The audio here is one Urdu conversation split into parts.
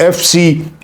FC,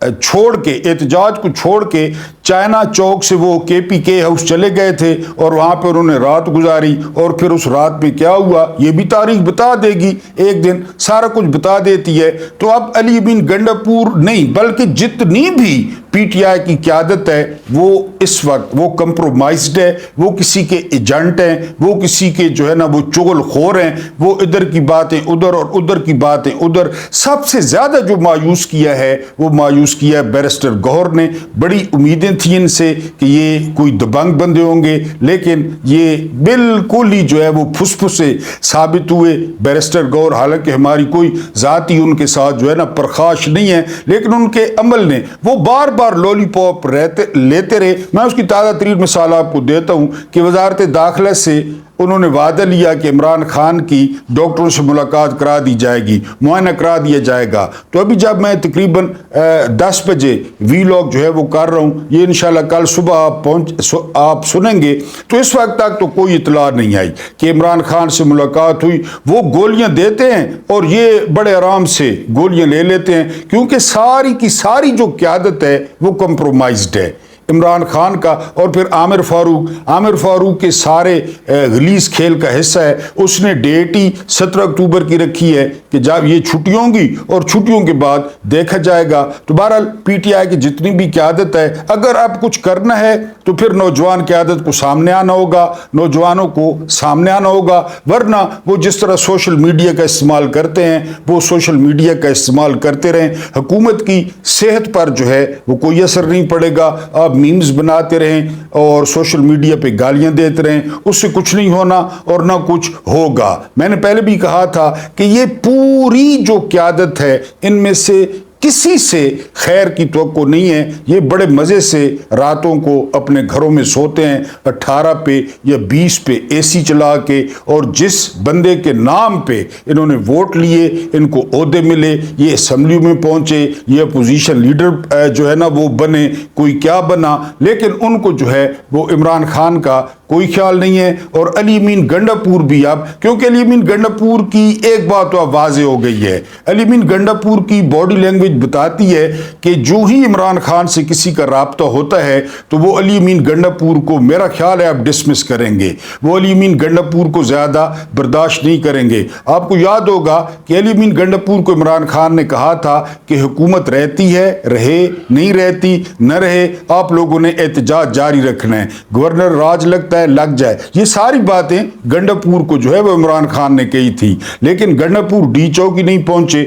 چھوڑ کے احتجاج کو چھوڑ کے چائنا چوک سے وہ KPK ہاؤس چلے گئے تھے اور وہاں پہ انہوں نے رات گزاری، اور پھر اس رات میں کیا ہوا یہ بھی تاریخ بتا دے گی، ایک دن سارا کچھ بتا دیتی ہے۔ تو اب علی امین گنڈاپور نہیں بلکہ جتنی بھی PTI کی قیادت ہے وہ اس وقت وہ کمپرومائزڈ ہے، وہ کسی کے ایجنٹ ہیں، وہ کسی کے جو ہے نا وہ چغل خور ہیں، وہ ادھر کی باتیں ادھر اور ادھر کی باتیں ادھر۔ سب سے زیادہ جو مایوس کیا ہے وہ مایوس کیا ہے بیرسٹر گوہر نے۔ بڑی امیدیں تھیں ان سے کہ یہ کوئی دبنگ بندے ہوں گے، لیکن یہ بالکل ہی جو ہے وہ پھس پھسے ثابت ہوئے بیرسٹر گوہر۔ حالانکہ ہماری کوئی ذاتی ان کے ساتھ جو ہے نا پرخاش نہیں ہے، لیکن ان کے عمل نے وہ بار بار لولی پاپ لیتے رہے۔ میں اس کی تازہ ترین مثال آپ کو دیتا ہوں کہ وزارت داخلہ سے انہوں نے وعدہ لیا کہ عمران خان کی ڈاکٹروں سے ملاقات کرا دی جائے گی، معائنہ کرا دیا جائے گا۔ تو ابھی جب میں تقریباً 10 بجے ویلاگ جو ہے وہ کر رہا ہوں، یہ انشاءاللہ کل صبح آپ سنیں گے، تو اس وقت تک تو کوئی اطلاع نہیں آئی کہ عمران خان سے ملاقات ہوئی۔ وہ گولیاں دیتے ہیں اور یہ بڑے آرام سے گولیاں لے لیتے ہیں، کیونکہ ساری کی ساری جو قیادت ہے وہ کمپرومائزڈ ہے عمران خان کا۔ اور پھر عامر فاروق کے سارے غلیظ کھیل کا حصہ ہے۔ اس نے ڈیٹ ہی 17 اکتوبر کی رکھی ہے کہ جب یہ چھٹیوں ہوں گی اور چھٹیوں کے بعد دیکھا جائے گا۔ تو بہرحال PTI کی جتنی بھی قیادت ہے، اگر اب کچھ کرنا ہے تو پھر نوجوان قیادت کو سامنے آنا ہوگا، نوجوانوں کو سامنے آنا ہوگا، ورنہ وہ جس طرح سوشل میڈیا کا استعمال کرتے ہیں وہ سوشل میڈیا کا استعمال کرتے رہیں۔ حکومت کی صحت پر جو ہے وہ کوئی اثر نہیں پڑے گا۔ آپ میمز بناتے رہیں اور سوشل میڈیا پہ گالیاں دیتے رہیں، اس سے کچھ نہیں ہونا اور نہ کچھ ہوگا۔ میں نے پہلے بھی کہا تھا کہ یہ پوری جو قیادت ہے ان میں سے کسی سے خیر کی توقع نہیں ہے۔ یہ بڑے مزے سے راتوں کو اپنے گھروں میں سوتے ہیں 18 پہ یا 20 پہ AC چلا کے، اور جس بندے کے نام پہ انہوں نے ووٹ لیے، ان کو عہدے ملے، یہ اسمبلی میں پہنچے، یہ اپوزیشن لیڈر جو ہے نا وہ بنے، کوئی کیا بنا، لیکن ان کو جو ہے وہ عمران خان کا کوئی خیال نہیں ہے۔ اور علی امین گنڈاپور بھی اب، کیونکہ علی امین گنڈاپور کی ایک بات تو اب واضح ہو گئی ہے، علی امین گنڈاپور کی باڈی لینگویج بتاتی ہے کہ جو ہی عمران خان سے کسی کا رابطہ ہوتا ہے تو وہ علی امین گنڈاپور کو میرا خیال ہے اب ڈسمس کریں گے، وہ علی امین گنڈاپور کو زیادہ برداشت نہیں کریں گے۔ آپ کو یاد ہوگا کہ علی امین گنڈاپور کو عمران خان نے کہا تھا کہ حکومت رہتی ہے رہے، نہیں رہتی نہ رہے، آپ لوگوں نے احتجاج جاری رکھنا ہے، گورنر راج لگتا ہے لگ جائے۔ یہ ساری باتیں گنڈاپور کو جو ہے وہ عمران خان نے کہی تھی، لیکن گنڈاپور ڈی چوک ہی نہیں پہنچے،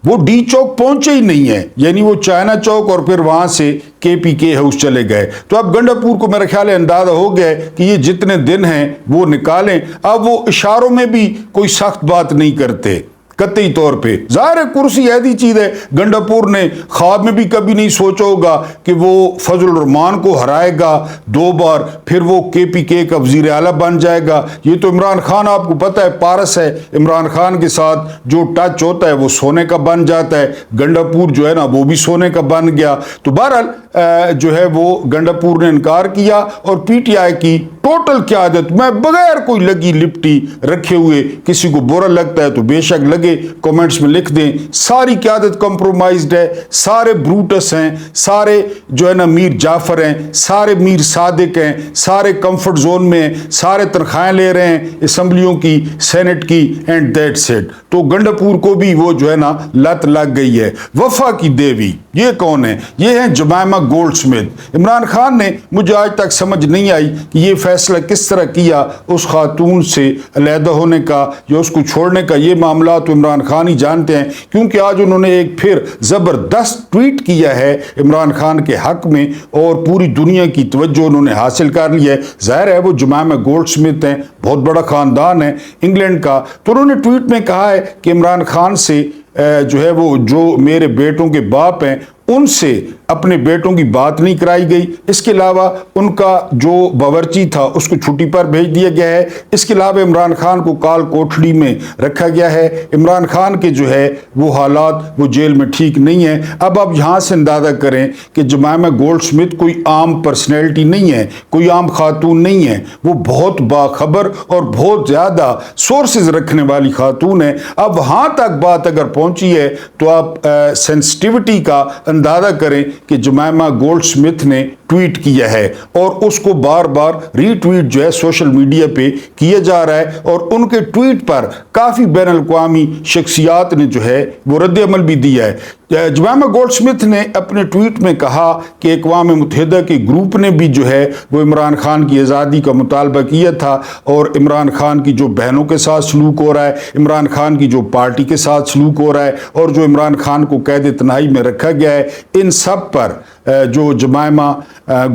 وہ ڈی چوک پہنچے ہی نہیں ہے، یعنی وہ چائنا چوک اور پھر وہاں سے KPK ہاؤس چلے گئے۔ تو اب گنڈاپور کو میرا خیال ہے اندازہ ہو گیا ہے کہ یہ جتنے دن ہیں وہ نکالیں۔ اب وہ اشاروں میں بھی کوئی سخت بات نہیں کرتے قطعی طور پہ۔ ظاہر ہے کرسی ایسی چیز ہے، گنڈاپور نے خواب میں بھی کبھی نہیں سوچا ہوگا کہ وہ فضل الرحمان کو ہرائے گا 2 بار، پھر وہ KPK کا وزیر اعلیٰ بن جائے گا۔ یہ تو عمران خان آپ کو پتہ ہے پارس ہے، عمران خان کے ساتھ جو ٹچ ہوتا ہے وہ سونے کا بن جاتا ہے۔ گنڈاپور جو ہے نا وہ بھی سونے کا بن گیا۔ تو بہرحال جو ہے وہ گنڈاپور نے انکار کیا، اور PTI کی ٹوٹل قیادت میں بغیر کوئی لگی لپٹی رکھے ہوئے، کسی کو برا لگتا ہے تو بے شک لگے، کومنٹس میں لکھ دیں، ساری قیادت کمپرومائزڈ ہے، سارے بروٹس ہیں، سارے جو ہے نا میر جعفر ہیں، سارے میر صادق ہیں، سارے کمفرٹ زون میں ہیں، سارے تنخواہیں لے رہے ہیں اسمبلیوں کی، سینٹ کی، اینڈ دیٹس اٹ۔ تو گنڈاپور کو بھی وہ جو ہے نا لت لگ گئی ہے۔ وفا کی دیوی یہ کون ہے؟ یہ ہیں Jemima gold Smith. Imran Khan نے مجھے آج تک سمجھ نہیں آئی کہ یہ فیصلہ کس طرح کیا اس خاتون سے علیحدہ ہونے کا یا اس کو چھوڑنے کا۔ یہ معاملات تو عمران خان ہی جانتے ہیں، کیونکہ آج انہوں نے ایک پھر زبردست ٹویٹ کیا ہے عمران خان کے حق میں، اور پوری دنیا کی توجہ انہوں نے حاصل کر لی ہے۔ ظاہر ہے وہ جمائمہ گولڈ سمتھ ہیں، بہت بڑا خاندان ہے انگلینڈ کا۔ تو انہوں نے ٹویٹ میں کہا ہے کہ عمران خان سے جو ہے وہ جو میرے بیٹوں کے باپ ہیں ان سے اپنے بیٹوں کی بات نہیں کرائی گئی۔ اس کے علاوہ ان کا جو باورچی تھا اس کو چھٹی پر بھیج دیا گیا ہے۔ اس کے علاوہ عمران خان کو کال کوٹڑی میں رکھا گیا ہے۔ عمران خان کے جو ہے وہ حالات وہ جیل میں ٹھیک نہیں ہیں۔ اب آپ یہاں سے اندازہ کریں کہ جمائمہ گولڈ سمتھ کوئی عام پرسنالٹی نہیں ہے، کوئی عام خاتون نہیں ہے، وہ بہت باخبر اور بہت زیادہ سورسز رکھنے والی خاتون ہے۔ اب وہاں تک بات اگر پہنچی ہے تو آپ سینسٹیوٹی کا اندازہ کریں کہ جمائمہ گولڈ سمتھ نے ٹویٹ کیا ہے اور اس کو بار بار ری ٹویٹ جو ہے سوشل میڈیا پہ کیا جا رہا ہے، اور ان کے ٹویٹ پر کافی بین الاقوامی شخصیات نے جو ہے وہ رد عمل بھی دیا ہے۔ جمائمہ گولڈ سمتھ نے اپنے ٹویٹ میں کہا کہ اقوام متحدہ کے گروپ نے بھی جو ہے وہ عمران خان کی آزادی کا مطالبہ کیا تھا، اور عمران خان کی جو بہنوں کے ساتھ سلوک ہو رہا ہے، عمران خان کی جو پارٹی کے ساتھ سلوک ہو رہا ہے، اور جو عمران خان کو قید تنہائی میں رکھا گیا ہے، ان سب پر جو جمائمہ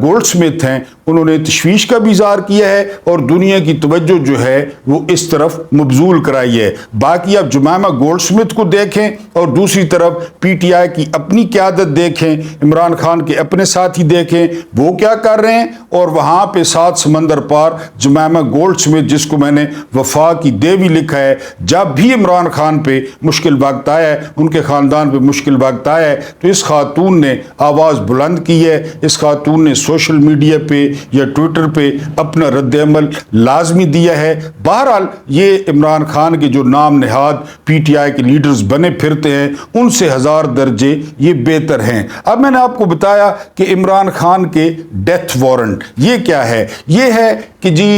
گولڈ سمتھ ہیں انہوں نے تشویش کا بھی اظہار کیا ہے اور دنیا کی توجہ جو ہے وہ اس طرف مبذول کرائی ہے۔ باقی آپ جمائمہ گولڈ سمتھ کو دیکھیں اور دوسری طرف پی ٹی آئی کی اپنی قیادت دیکھیں، عمران خان کے اپنے ساتھی دیکھیں وہ کیا کر رہے ہیں، اور وہاں پہ سات سمندر پار جمائمہ گولڈ سمتھ، جس کو میں نے وفا کی دیوی لکھا ہے، جب بھی عمران خان پہ مشکل وقت آیا ہے، ان کے خاندان پہ مشکل وقت آیا ہے، تو اس خاتون نے آواز بلند کی ہے، اس خاتون نے سوشل میڈیا پہ یا ٹویٹر پہ اپنا رد عمل لازمی دیا ہے۔ بہرحال یہ عمران خان کے جو نام نہاد پی ٹی آئی کے لیڈرز بنے پھرتے ہیں ان سے ہزار درجے یہ بہتر ہیں۔ اب میں نے آپ کو بتایا کہ عمران خان کے ڈیتھ وارنٹ یہ کیا ہے، یہ ہے کہ جی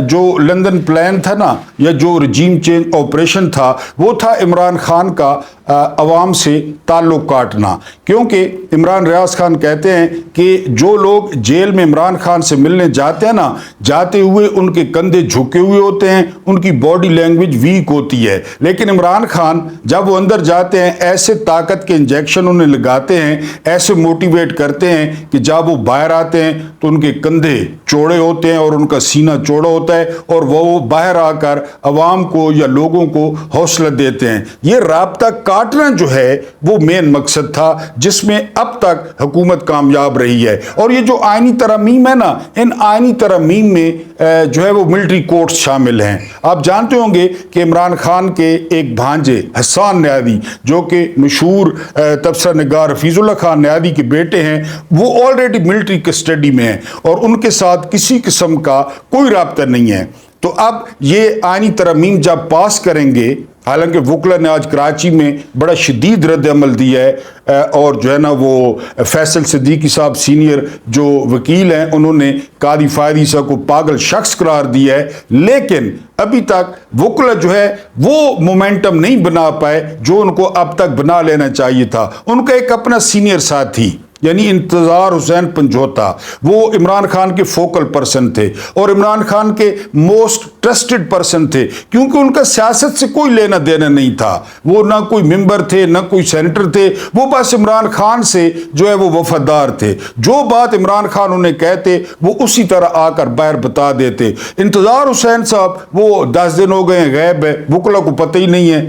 جو لندن پلان تھا نا، یا جو رجیم چینج آپریشن تھا، وہ تھا عمران خان کا عوام سے تعلق کاٹنا، کیونکہ عمران ریاض خان کہتے ہیں کہ جو لوگ جیل میں عمران خان سے ملنے جاتے ہیں نا، جاتے ہوئے ان کے کندھے جھکے ہوئے ہوتے ہیں، ان کی باڈی لینگویج ویک ہوتی ہے، لیکن عمران خان جب وہ اندر جاتے ہیں ایسے طاقت کے انجیکشن انہیں لگاتے ہیں، ایسے موٹیویٹ کرتے ہیں کہ جب وہ باہر آتے ہیں تو ان کے کندھے چوڑے ہوتے ہیں اور ان کا سینہ چوڑا ہوتا ہے، اور وہ باہر آ کر عوام کو یا لوگوں کو حوصلہ دیتے ہیں۔ یہ رابطہ کاٹنا جو ہے وہ مین مقصد تھا جس میں اب تک حکومت کامیاب رہی ہے، اور یہ جو آئینی ترامیم ہے نا، ان آئینی ترامیم میں جو ہے وہ ملٹری کورٹس شامل ہیں۔ آپ جانتے ہوں گے کہ عمران خان کے ایک بھانجے حسان نیادی، جو کہ مشہور تبصرہ نگار حفیظ اللہ خان نیادی کے بیٹے ہیں، وہ آلریڈی ملٹری کسٹڈی میں ہیں اور ان کے ساتھ کسی قسم کا کوئی رابطہ نہیں ہے۔ تو اب یہ آئینی ترامیم جب پاس کریں گے، حالانکہ وکلا نے آج کراچی میں بڑا شدید رد عمل دیا ہے، اور جو ہے نا وہ فیصل صدیقی صاحب سینئر جو وکیل ہیں انہوں نے قاضی فائد عیسیٰ کو پاگل شخص قرار دیا ہے، لیکن ابھی تک وکلا جو ہے وہ مومنٹم نہیں بنا پائے جو ان کو اب تک بنا لینا چاہیے تھا۔ ان کا ایک اپنا سینئر ساتھی یعنی انتظار حسین پنجوتا، وہ عمران خان کے فوکل پرسن تھے اور عمران خان کے موسٹ ٹرسٹڈ پرسن تھے، کیونکہ ان کا سیاست سے کوئی لینا دینا نہیں تھا، وہ نہ کوئی ممبر تھے نہ کوئی سینیٹر تھے، وہ بس عمران خان سے جو ہے وہ وفادار تھے، جو بات عمران خان انہیں کہتے وہ اسی طرح آ کر باہر بتا دیتے۔ انتظار حسین صاحب وہ 10 دن ہو گئے غائب ہے، وکلا کو پتہ ہی نہیں ہے،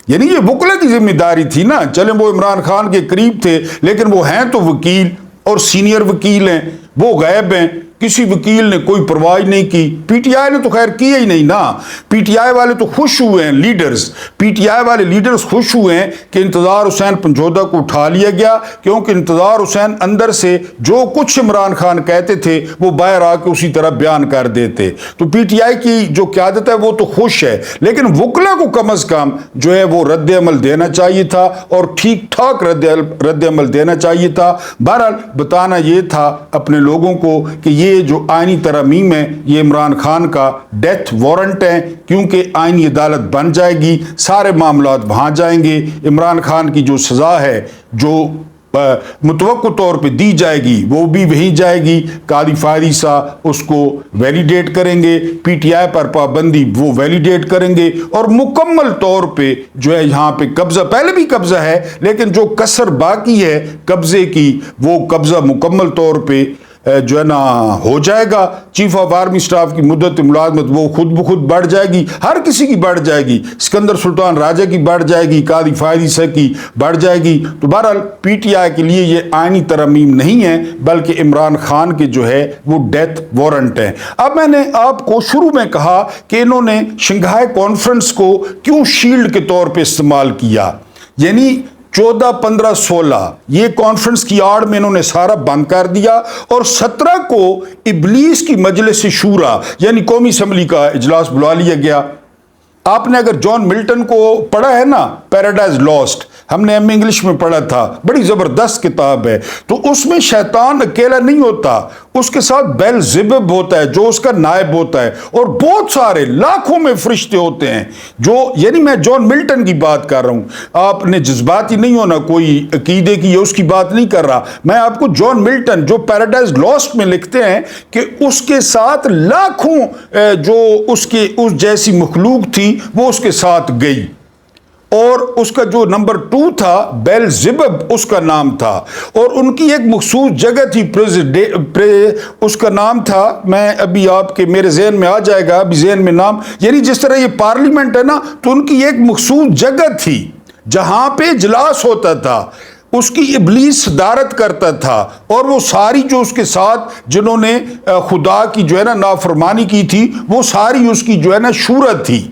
یعنی یہ وکلا کی ذمہ داری تھی نا، چلیں وہ عمران خان کے قریب تھے لیکن وہ ہیں تو وکیل اور سینئر وکیل ہیں، وہ غائب ہیں، کسی وکیل نے کوئی پرواہ نہیں کی۔ پی ٹی آئی نے تو خیر کیا ہی نہیں نا، پی ٹی آئی والے تو خوش ہوئے ہیں، لیڈرز پی ٹی آئی والے لیڈرز خوش ہوئے ہیں کہ انتظار حسین پنجوتا کو اٹھا لیا گیا، کیونکہ انتظار حسین اندر سے جو کچھ عمران خان کہتے تھے وہ باہر آ کے اسی طرح بیان کر دیتے، تو پی ٹی آئی کی جو قیادت ہے وہ تو خوش ہے، لیکن وکلا کو کم از کم جو ہے وہ رد عمل دینا چاہیے تھا اور ٹھیک ٹھاک رد عمل دینا چاہیے تھا۔ بہرحال بتانا یہ تھا اپنے لوگوں کو کہ یہ جو آئینی ترامیم ہے یہ عمران خان کا ڈیتھ وارنٹ ہے، کیونکہ آئینی عدالت بن جائے گی، سارے معاملات وہاں جائیں گے، عمران خان کی جو سزا ہے جو متوقع طور پہ دی جائے گی وہ بھی وہیں جائے گی، قاضی فائد عیسیٰ اس کو ویلیڈیٹ کریں گے، پی ٹی آئی پر پابندی وہ ویلیڈیٹ کریں گے، اور مکمل طور پہ جو ہے یہاں پہ قبضہ، پہلے بھی قبضہ ہے لیکن جو کسر باقی ہے قبضے کی وہ قبضہ مکمل طور پہ جو ہے نا ہو جائے گا۔ چیف آف آرمی سٹاف کی مدت ملازمت وہ خود بخود بڑھ جائے گی، ہر کسی کی بڑھ جائے گی، سکندر سلطان راجہ کی بڑھ جائے گی، قاضی فائد عیسیٰ کی بڑھ جائے گی۔ تو بہرحال پی ٹی آئی کے لیے یہ آئینی ترامیم نہیں ہے بلکہ عمران خان کے جو ہے وہ ڈیتھ وارنٹ ہے۔ اب میں نے آپ کو شروع میں کہا کہ انہوں نے شنگھائی کانفرنس کو کیوں شیلڈ کے طور پہ استعمال کیا، یعنی 14، 15، 16 یہ کانفرنس کی آڑ میں انہوں نے سارا بند کر دیا، اور 17 کو ابلیس کی مجلس شورا یعنی قومی اسمبلی کا اجلاس بلا لیا گیا۔ آپ نے اگر جان ملٹن کو پڑھا ہے نا، پیراڈائز لاسٹ، ہم نے انگلش میں پڑھا تھا، بڑی زبردست کتاب ہے، تو اس میں شیطان اکیلا نہیں ہوتا، اس کے ساتھ بیلزبب ہوتا ہے جو اس کا نائب ہوتا ہے، اور بہت سارے لاکھوں میں فرشتے ہوتے ہیں جو، یعنی میں جان ملٹن کی بات کر رہا ہوں، آپ نے جذباتی نہیں ہونا، کوئی عقیدے کی یا اس کی بات نہیں کر رہا، میں آپ کو جان ملٹن جو پیراڈائز لاسٹ میں لکھتے ہیں کہ اس کے ساتھ لاکھوں جو اس جیسی مخلوق تھی وہ اس کے ساتھ گئی، اور اس کا جو نمبر 2 تھا بیلزبب اس کا نام تھا، اور ان کی ایک مخصوص جگہ تھی، اس کا نام تھا، میں ابھی آپ کے میرے ذہن میں آ جائے گا، ابھی ذہن میں نام، یعنی جس طرح یہ پارلیمنٹ ہے نا، تو ان کی ایک مخصوص جگہ تھی جہاں پہ اجلاس ہوتا تھا، اس کی ابلیس صدارت کرتا تھا، اور وہ ساری جو اس کے ساتھ جنہوں نے خدا کی جو ہے نا نافرمانی کی تھی، وہ ساری اس کی جو ہے نا شورا تھی،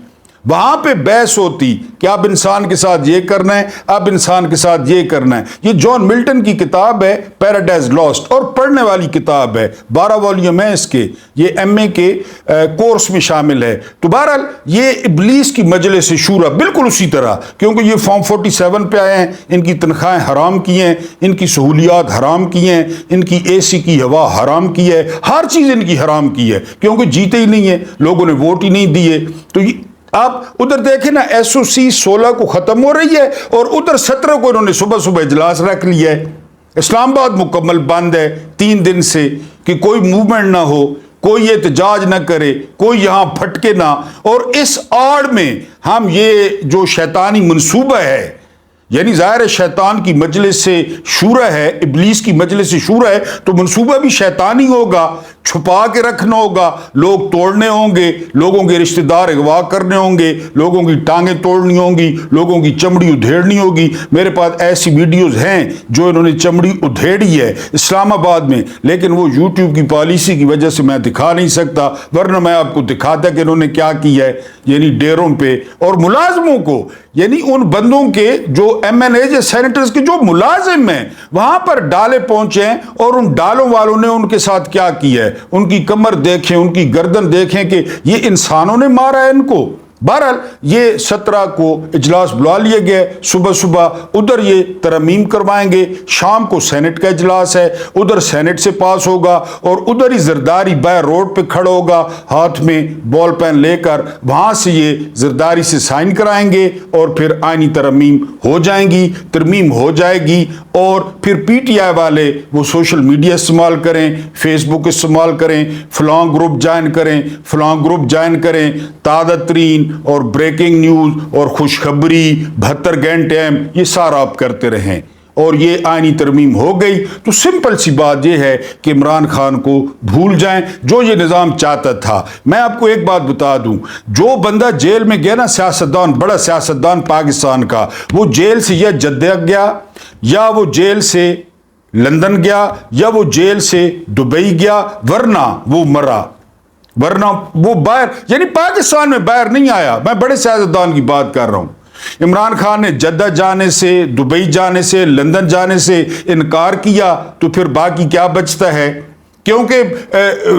وہاں پہ بحث ہوتی کہ اب انسان کے ساتھ یہ کرنا ہے، اب انسان کے ساتھ یہ کرنا ہے۔ یہ جان ملٹن کی کتاب ہے پیراڈائز لاسٹ، اور پڑھنے والی کتاب ہے، 12 والیوم ہے اس کے، یہ MA کے کورس میں شامل ہے۔ تو بہرحال یہ ابلیس کی مجلس شورا بالکل اسی طرح، کیونکہ یہ فارم 47 پہ آئے ہیں، ان کی تنخواہیں حرام کی ہیں، ان کی سہولیات حرام کی ہیں، ان کی AC کی ہوا حرام کی ہے، ہر چیز ان کی حرام کی ہے، کیونکہ جیتے ہی نہیں ہیں، لوگوں نے ووٹ ہی نہیں دیے۔ تو آپ ادھر دیکھیں نا، SOC 16 کو ختم ہو رہی ہے، اور ادھر 17 کو انہوں نے صبح صبح اجلاس رکھ لیا ہے۔ اسلام آباد مکمل بند ہے 3 دن سے، کہ کوئی موومنٹ نہ ہو، کوئی احتجاج نہ کرے، کوئی یہاں پھٹکے نہ، اور اس آڑ میں ہم یہ جو شیطانی منصوبہ ہے، یعنی ظاہر ہے شیطان کی مجلس سے شورا ہے، ابلیس کی مجلس سے شورا ہے، تو منصوبہ بھی شیطانی ہوگا، چھپا کے رکھنا ہوگا، لوگ توڑنے ہوں گے، لوگوں کے رشتہ دار اغوا کرنے ہوں گے، لوگوں کی ٹانگیں توڑنی ہوں گی، لوگوں کی چمڑی ادھیڑنی ہوگی۔ میرے پاس ایسی ویڈیوز ہیں جو انہوں نے چمڑی ادھیڑی ہے اسلام آباد میں، لیکن وہ YouTube کی پالیسی کی وجہ سے میں دکھا نہیں سکتا، ورنہ میں آپ کو دکھاتا کہ انہوں نے کیا کیا ہے، یعنی ڈیروں پہ اور ملازموں کو، یعنی ان بندوں کے جو MNA سینیٹرز کے جو ملازم ہیں وہاں پر ڈالے پہنچے ہیں، اور ان ڈالوں والوں نے ان کے ساتھ کیا کیا ہے، ان کی کمر دیکھیں، ان کی گردن دیکھیں کہ یہ انسانوں نے مارا ہے ان کو۔ بہرحال یہ 17 کو اجلاس بلا لیا گیا، صبح صبح ادھر یہ ترمیم کروائیں گے، شام کو سینٹ کا اجلاس ہے، ادھر سینٹ سے پاس ہوگا، اور ادھر ہی زرداری باہر روڈ پہ کھڑا ہوگا ہاتھ میں بال پین لے کر، وہاں سے یہ زرداری سے سائن کرائیں گے، اور پھر آئینی ترمیم ہو جائیں گی، ترمیم ہو جائے گی، اور پھر PTI والے وہ سوشل میڈیا استعمال کریں، فیس بک استعمال کریں، فلاں گروپ جوائن کریں، فلاں گروپ جوائن کریں، تازہ ترین اور بریکنگ نیوز اور خوشخبری 72 گھنٹے یہ سارا آپ کرتے رہیں، اور یہ آئینی ترمیم ہو گئی۔ تو سمپل سی بات یہ ہے کہ عمران خان کو بھول جائیں، جو یہ نظام چاہتا تھا۔ میں آپ کو ایک بات بتا دوں، جو بندہ جیل میں گیا نا، سیاستدان، بڑا سیاستدان پاکستان کا، وہ جیل سے یا جدہ گیا، یا وہ جیل سے لندن گیا، یا وہ جیل سے دبئی گیا، ورنہ وہ مرا، ورنہ وہ باہر، یعنی پاکستان میں باہر نہیں آیا۔ میں بڑے سیاستدان کی بات کر رہا ہوں۔ عمران خان نے جدہ جانے سے، دبئی جانے سے، لندن جانے سے انکار کیا، تو پھر باقی کیا بچتا ہے؟ کیونکہ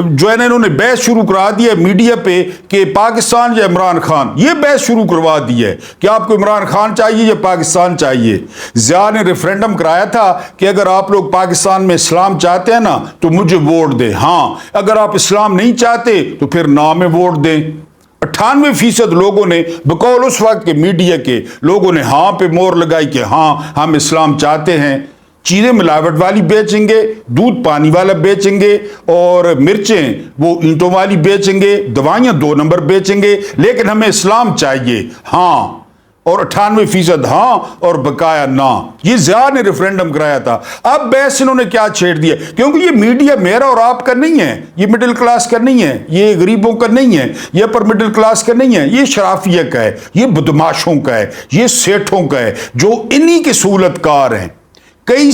جو ہے نا انہوں نے بحث شروع کروا دی ہے میڈیا پہ کہ پاکستان یا عمران خان، یہ بحث شروع کروا دی ہے کہ آپ کو عمران خان چاہیے یا پاکستان چاہیے۔ ضیاء نے ریفرینڈم کرایا تھا کہ اگر آپ لوگ پاکستان میں اسلام چاہتے ہیں نا تو مجھے ووٹ دیں، ہاں اگر آپ اسلام نہیں چاہتے تو پھر نہ میں ووٹ دیں۔ 98% لوگوں نے، بقول اس وقت کے میڈیا کے لوگوں نے، ہاں پہ مور لگائی کہ ہاں ہم اسلام چاہتے ہیں۔ چیزیں ملاوٹ والی بیچیں گے، دودھ پانی والا بیچیں گے، اور مرچیں وہ اینٹوں والی بیچیں گے، دوائیاں 2 نمبر بیچیں گے، لیکن ہمیں اسلام چاہیے، ہاں، اور 98% ہاں اور بقایا نہ۔ یہ ضیاء نے ریفرینڈم کرایا تھا۔ اب بحث انہوں نے کیا چھیڑ دیا، کیونکہ یہ میڈیا میرا اور آپ کا نہیں ہے، یہ مڈل کلاس کا نہیں ہے، یہ غریبوں کا نہیں ہے، یہ اپر مڈل کلاس کا نہیں ہے، یہ شرافیہ کا ہے، یہ بدماشوں کا ہے، یہ سیٹھوں کا ہے، جو انہی کے سہولت کار ہیں۔ کئی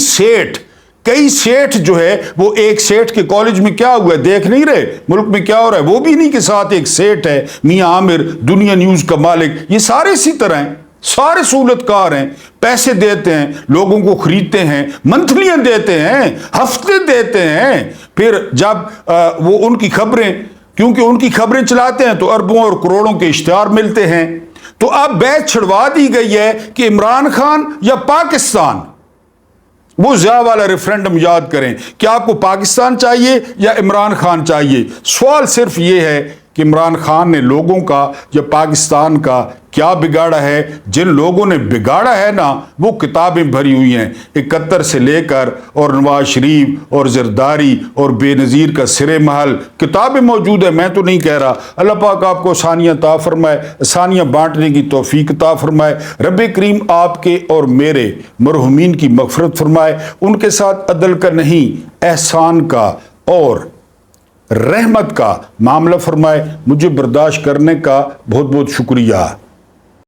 سیٹھ جو ہے، وہ ایک سیٹھ کے کالج میں کیا ہوا ہے دیکھ نہیں رہے، ملک میں کیا ہو رہا ہے، وہ بھی انہی کے ساتھ ایک سیٹھ ہے، میاں عامر، دنیا نیوز کا مالک، یہ سارے اسی طرح ہیں، سارے سہولت کار ہیں، پیسے دیتے ہیں، لوگوں کو خریدتے ہیں، منتھلیاں دیتے ہیں، ہفتے دیتے ہیں، پھر جب وہ ان کی خبریں، کیونکہ ان کی خبریں چلاتے ہیں تو اربوں اور کروڑوں کے اشتہار ملتے ہیں، تو اب بیعت چھڑوا دی گئی ہے کہ عمران خان یا پاکستان. وہ ضیاء والا ریفرینڈم یاد کریں کہ آپ کو پاکستان چاہیے یا عمران خان چاہیے. سوال صرف یہ ہے کہ عمران خان نے لوگوں کا یا پاکستان کا کیا بگاڑا ہے. جن لوگوں نے بگاڑا ہے نا وہ کتابیں بھری ہوئی ہیں 71 سے لے کر، اور نواز شریف اور زرداری اور بے نظیر کا سرے محل کتابیں موجود ہیں. میں تو نہیں کہہ رہا. اللہ پاک آپ کو آسانیاں عطا فرمائے، آسانیاں بانٹنے کی توفیق عطا فرمائے. رب کریم آپ کے اور میرے مرحومین کی مغفرت فرمائے. ان کے ساتھ عدل کا نہیں، احسان کا اور رحمت کا معاملہ فرمائے. مجھے برداشت کرنے کا بہت بہت شکریہ.